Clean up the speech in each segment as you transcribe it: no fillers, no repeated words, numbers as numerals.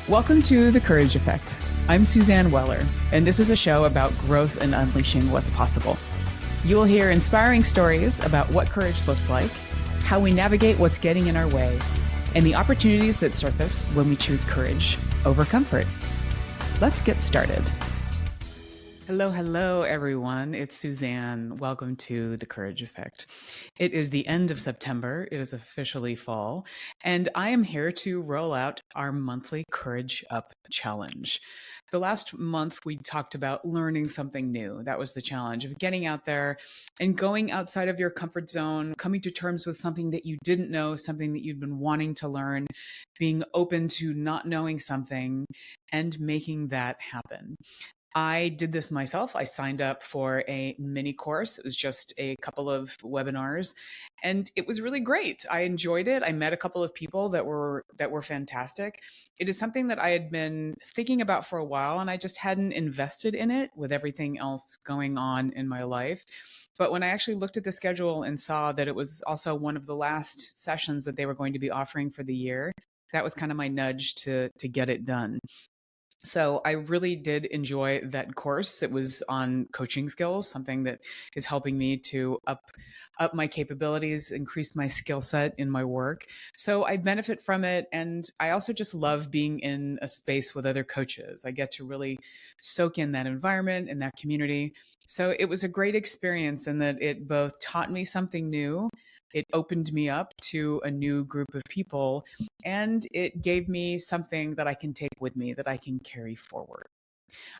Welcome to The Courage Effect. I'm Suzanne Weller, and this is a show about growth and unleashing what's possible. You will hear inspiring stories about what courage looks like, how we navigate what's getting in our way, and the opportunities that surface when we choose courage over comfort. Let's get started. Hello, everyone. It's Suzanne. Welcome to The Courage Effect. It is the end of September. It is officially fall, and I am here to roll out our monthly Courage Up Challenge. The last month, we talked about learning something new. That was the challenge of getting out there and going outside of your comfort zone, coming to terms with something that you didn't know, something that you'd been wanting to learn, being open to not knowing something, and making that happen. I did this myself. I signed up for a mini course. It was just a couple of webinars and it was really great. I enjoyed it. I met a couple of people that were fantastic. It is something that I had been thinking about for a while and I just hadn't invested in it with everything else going on in my life. But when I actually looked at the schedule and saw that it was also one of the last sessions that they were going to be offering for the year, that was kind of my nudge to get it done. So I really did enjoy that course. It was on coaching skills, something that is helping me to up my capabilities, increase my skill set in my work. So I benefit from it. And I also just love being in a space with other coaches. I get to really soak in that environment and that community. So it was a great experience in that it both taught me something new. It opened me up to a new group of people, and it gave me something that I can take with me, that I can carry forward.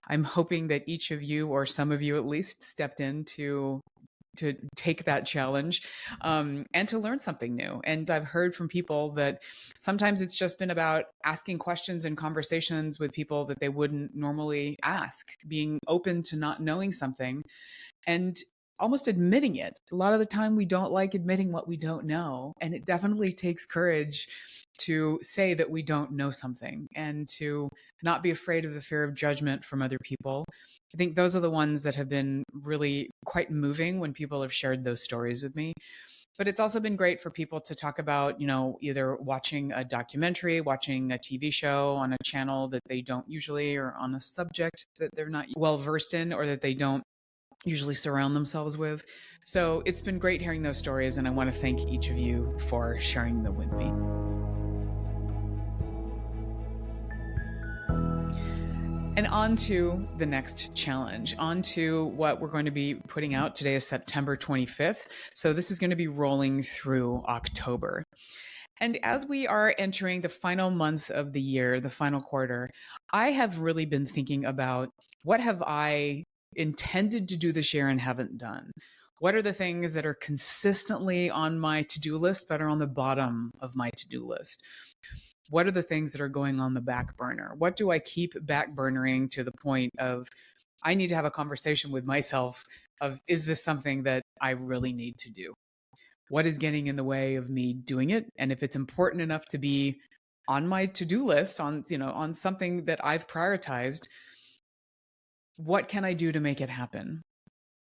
I'm hoping that each of you, or some of you at least, stepped in to take that challenge and to learn something new. And I've heard from people that sometimes it's just been about asking questions and conversations with people that they wouldn't normally ask, being open to not knowing something and almost admitting it. A lot of the time we don't like admitting what we don't know. And it definitely takes courage to say that we don't know something and to not be afraid of the fear of judgment from other people. I think those are the ones that have been really quite moving when people have shared those stories with me. But it's also been great for people to talk about, either watching a documentary, watching a TV show on a channel that they don't usually, or on a subject that they're not well versed in, or that they don't usually surround themselves with. So it's been great hearing those stories, and I want to thank each of you for sharing them with me. And on to the next challenge, on to what we're going to be putting out. Today is September 25th. So this is going to be rolling through October. And as we are entering the final months of the year, the final quarter, I have really been thinking about what have I intended to do this year and haven't done? What are the things that are consistently on my to-do list but are on the bottom of my to-do list? What are the things that are going on the back burner? What do I keep back burnering to the point of I need to have a conversation with myself of, is this something that I really need to do? What is getting in the way of me doing it? And if it's important enough to be on my to-do list, on something that I've prioritized, what can I do to make it happen?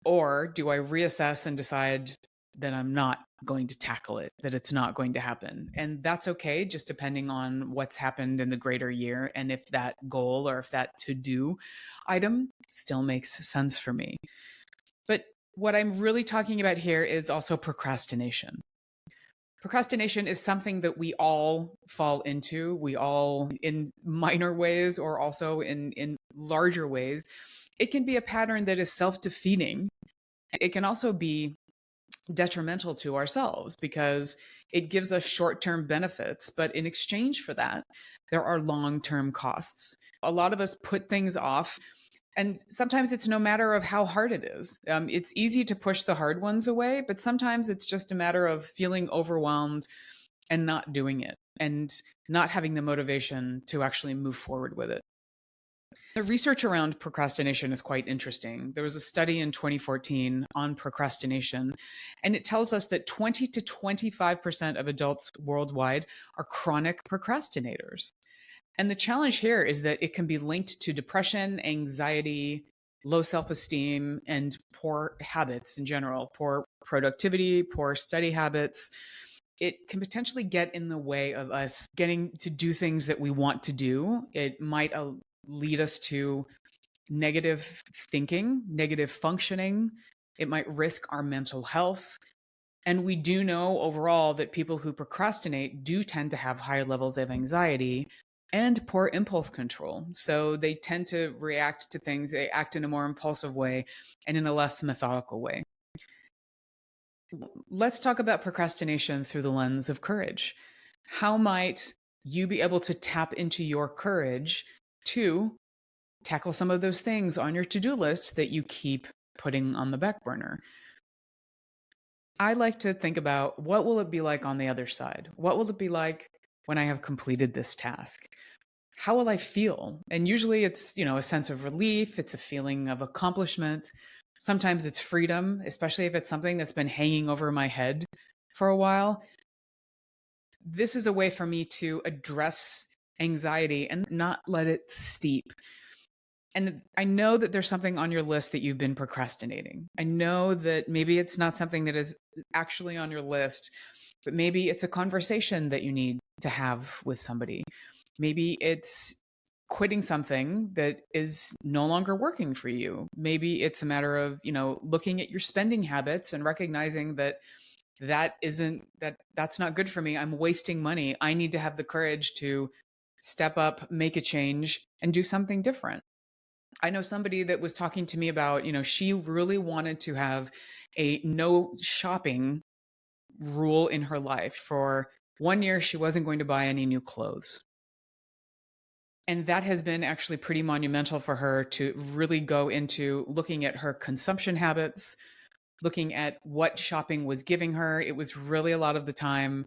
Or do I reassess and decide that I'm not going to tackle it, that it's not going to happen? And that's okay, just depending on what's happened in the greater year and if that goal or if that to-do item still makes sense for me. But what I'm really talking about here is also procrastination. Procrastination is something that we all fall into. We all, in minor ways or also in larger ways. It can be a pattern that is self-defeating. It can also be detrimental to ourselves because it gives us short-term benefits, but in exchange for that, there are long-term costs. A lot of us put things off, and sometimes it's no matter of how hard it is. It's easy to push the hard ones away, but sometimes it's just a matter of feeling overwhelmed and not doing it and not having the motivation to actually move forward with it. The research around procrastination is quite interesting. There was a study in 2014 on procrastination, and it tells us that 20 to 25% of adults worldwide are chronic procrastinators. And the challenge here is that it can be linked to depression, anxiety, low self-esteem, and poor habits in general, poor productivity, poor study habits. it can potentially get in the way of us getting to do things that we want to do. It might lead us to negative thinking, negative functioning. It might risk our mental health. And we do know overall that people who procrastinate do tend to have higher levels of anxiety and poor impulse control. So they tend to react to things, they act in a more impulsive way and in a less methodical way. Let's talk about procrastination through the lens of courage. How might you be able to tap into your courage to tackle some of those things on your to-do list that you keep putting on the back burner? I like to think about, what will it be like on the other side? What will it be like when I have completed this task? How will I feel? And usually it's, a sense of relief, it's a feeling of accomplishment. Sometimes it's freedom, especially if it's something that's been hanging over my head for a while. This is a way for me to address anxiety and not let it steep. And I know that there's something on your list that you've been procrastinating. I know that maybe it's not something that is actually on your list, but maybe it's a conversation that you need to have with somebody. Maybe it's quitting something that is no longer working for you. Maybe it's a matter of, looking at your spending habits and recognizing that that's not good for me. I'm wasting money. I need to have the courage to step up, make a change, and do something different. I know somebody that was talking to me about, she really wanted to have a no shopping rule in her life. For 1 year, she wasn't going to buy any new clothes. And that has been actually pretty monumental for her to really go into looking at her consumption habits, looking at what shopping was giving her. It was really a lot of the time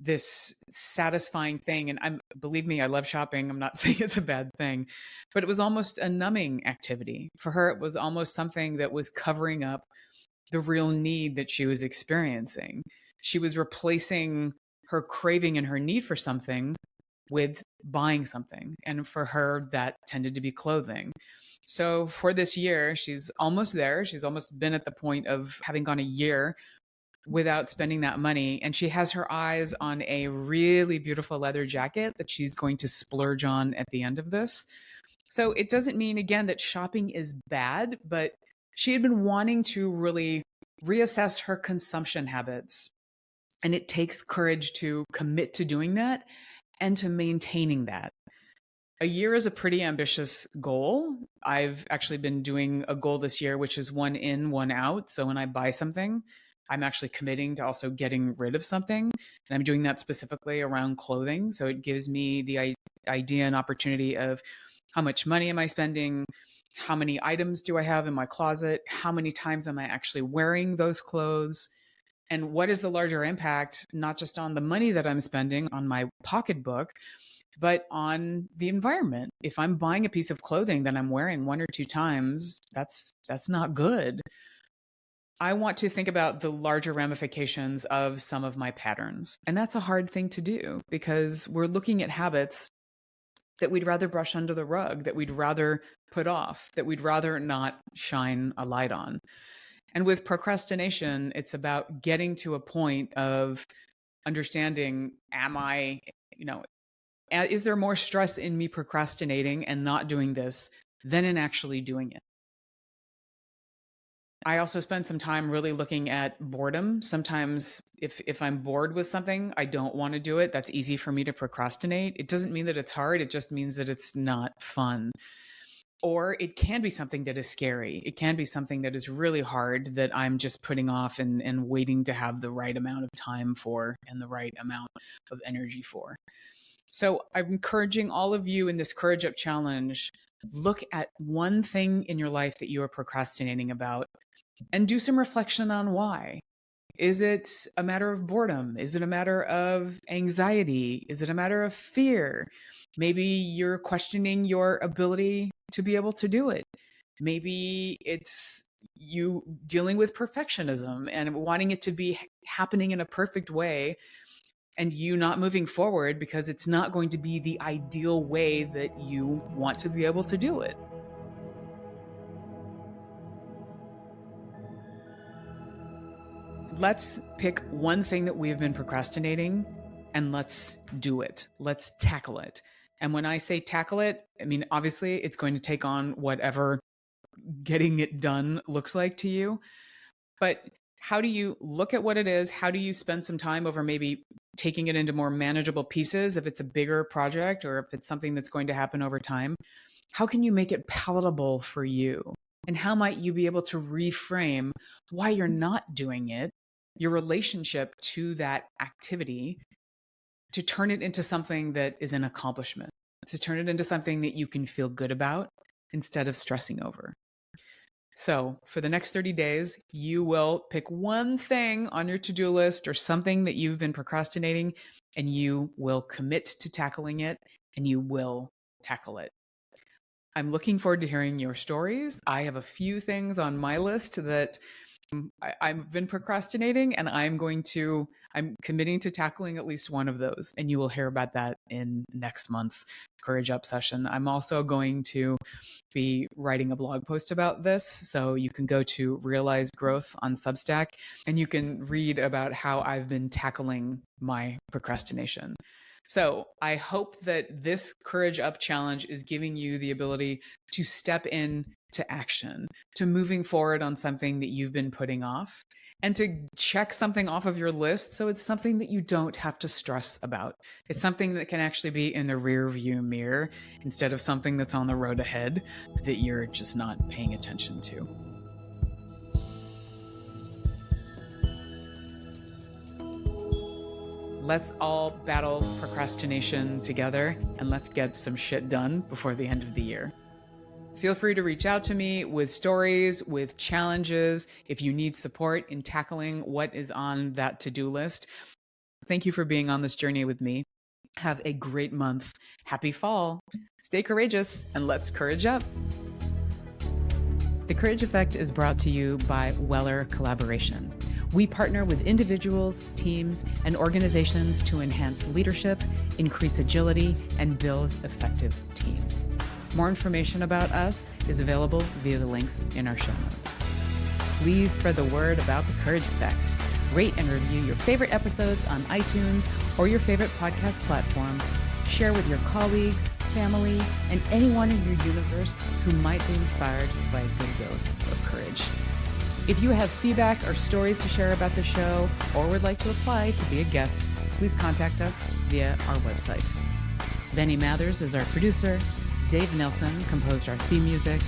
this satisfying thing. And believe me, I love shopping. I'm not saying it's a bad thing, but it was almost a numbing activity. For her, it was almost something that was covering up the real need that she was experiencing. She was replacing her craving and her need for something with buying something. And for her, that tended to be clothing. So for this year, she's almost there. She's almost been at the point of having gone a year without spending that money. And she has her eyes on a really beautiful leather jacket that she's going to splurge on at the end of this. So it doesn't mean, again, that shopping is bad, but she had been wanting to really reassess her consumption habits. And it takes courage to commit to doing that and to maintaining that. A year is a pretty ambitious goal. I've actually been doing a goal this year, which is 1 in, 1 out. So when I buy something, I'm actually committing to also getting rid of something. And I'm doing that specifically around clothing. So it gives me the idea and opportunity of how much money am I spending? How many items do I have in my closet? How many times am I actually wearing those clothes? And what is the larger impact, not just on the money that I'm spending on my pocketbook, but on the environment? If I'm buying a piece of clothing that I'm wearing 1 or 2 times, that's not good. I want to think about the larger ramifications of some of my patterns. And that's a hard thing to do because we're looking at habits that we'd rather brush under the rug, that we'd rather put off, that we'd rather not shine a light on. And with procrastination, it's about getting to a point of understanding, is there more stress in me procrastinating and not doing this than in actually doing it? I also spend some time really looking at boredom. Sometimes if I'm bored with something, I don't want to do it. That's easy for me to procrastinate. It doesn't mean that it's hard. It just means that it's not fun. Or it can be something that is scary. It can be something that is really hard that I'm just putting off and waiting to have the right amount of time for and the right amount of energy for. So I'm encouraging all of you in this Courage Up Challenge, look at one thing in your life that you are procrastinating about and do some reflection on why. Is it a matter of boredom? Is it a matter of anxiety? Is it a matter of fear? Maybe you're questioning your ability to be able to do it. Maybe it's you dealing with perfectionism and wanting it to be happening in a perfect way and you not moving forward because it's not going to be the ideal way that you want to be able to do it. let's pick one thing that we've been procrastinating and let's do it. Let's tackle it. And when I say tackle it, I mean, obviously it's going to take on whatever getting it done looks like to you. But how do you look at what it is? How do you spend some time over maybe taking it into more manageable pieces if it's a bigger project or if it's something that's going to happen over time? How can you make it palatable for you? And how might you be able to reframe why you're not doing it, your relationship to that activity, to turn it into something that is an accomplishment, to turn it into something that you can feel good about instead of stressing over? So for the next 30 days, you will pick one thing on your to-do list or something that you've been procrastinating, and you will commit to tackling it, and you will tackle it. I'm looking forward to hearing your stories. I have a few things on my list that I've been procrastinating, and I'm committing to tackling at least one of those. And you will hear about that in next month's Courage Up session. I'm also going to be writing a blog post about this. So you can go to Realize Growth on Substack and you can read about how I've been tackling my procrastination. So I hope that this Courage Up challenge is giving you the ability to step in to action, to moving forward on something that you've been putting off, and to check something off of your list so it's something that you don't have to stress about. It's something that can actually be in the rear view mirror instead of something that's on the road ahead that you're just not paying attention to. Let's all battle procrastination together, and let's get some shit done before the end of the year. Feel free to reach out to me with stories, with challenges, if you need support in tackling what is on that to-do list. Thank you for being on this journey with me. Have a great month. Happy fall. Stay courageous, and let's courage up. The Courage Effect is brought to you by Weller Collaboration. We partner with individuals, teams, and organizations to enhance leadership, increase agility, and build effective teams. More information about us is available via the links in our show notes. Please spread the word about the Courage Effect. Rate and review your favorite episodes on iTunes or your favorite podcast platform. Share with your colleagues, family, and anyone in your universe who might be inspired by a good dose of courage. If you have feedback or stories to share about the show or would like to apply to be a guest, please contact us via our website. Benny Mathers is our producer. Dave Nelson composed our theme music.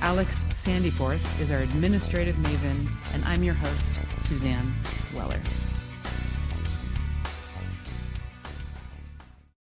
Alex Sandyforth is our administrative maven, and I'm your host, Suzanne Weller.